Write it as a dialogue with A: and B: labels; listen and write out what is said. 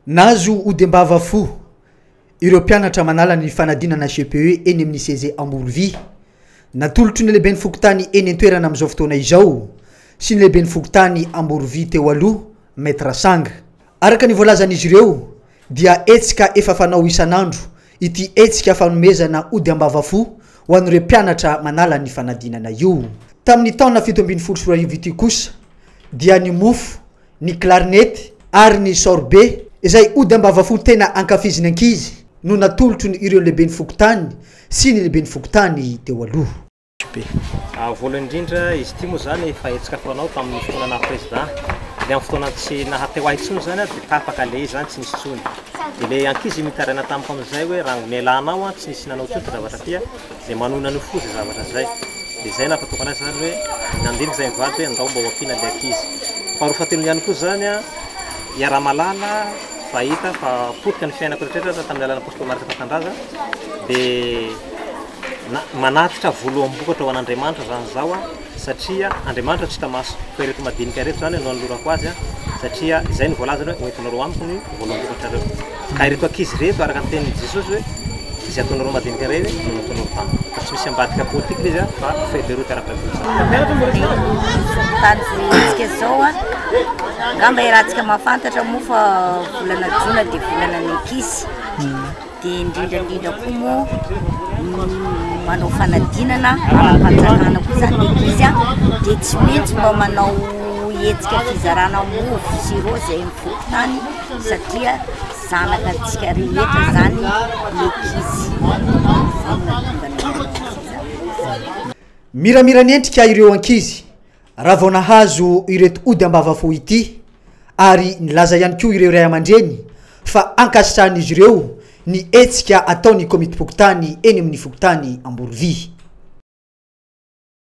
A: Nazo Oudembava fo ireo mpianatra manala ny fanadinana CPE eny amin'ny CEG Amborovy natolotry ny lehibe ny fokotany eny an-toerana amin'izao fotoana izao sy ny lehibe ny fokotany Amborovy teo aloha Maître Sanga. Araka ny voalazan'izy ireo dia etsika efa fanao isanandro ity etsika fanomezana Oudembava fo ho an'ireo mpianatra manala ny fanadinana io. Tamin'ny taona 17 ity kosa dia ny mofo, ny clarinette ary ny sorbet izay Oudembava fo tena ankafiziny ankizy no natolotry ny ireo lehibe ny fokotany sy ny lehibe ny fokotany teo aloha.
B: Voalohany indrindra izy ity moa zany efa etsika fanao tamin'ny fotoana président dia amin'ny fotoana tsy nahateo ahy intsony zany dia tapaka le zany tsy nisy intsony. Dia le ankizy mitaraina tamiko amin'izay hoe raha mialanao tsy nisy nanao intsony zavatra tia dia manona ny fo zay zavatra zay. Dia zay nafatokana azy zany hoe nandinika zay mivady hoe andao mba ho ampiana le ankizy. Faharoa fahatelo ihany koa zany iara-malala fahita fa potika ny fiainako rehetra tamin'ny alalana poste marika Fatandraza dia manatitra voaloham-bokatra ho an'Andriamanitra zany zao satria Andriamanitra tsy tamaso fereto madinika reto zany no anolorako azy satria izay ny voalazany hoe hoentinareo amiko ny voaloham-bokatra reo. Ka ireto ankizy reto araka ny tenin'i Jesosy hoe izay ataonareo madinika reny no ataonareo tamiko. Tsy misy ambadika politika izy fa feuille de route ara-pavisa.
C: Etsika zao ngamba irahantsika mahafantatra moa fa volana Jona dia volana ny ankizy dia indrindrandrindra koa moa manao fanadinana manam-panjakana koa zany ny ankizy dia tsy maintsy mba manao etsika fizarana mofo sy ro zay mifokotany satria zanakatsika rehetra zany ny ankizy.
A: Miramirany endrika ireo ankizy raha vao nahazo ireto Oudembava fo ity ary nilaza ihany koa ireo ray aman-dreny fa ankasitrahan'izy ireo ny etsika ataon'ny komity fokotany eny amin'ny fokotany Amborovy.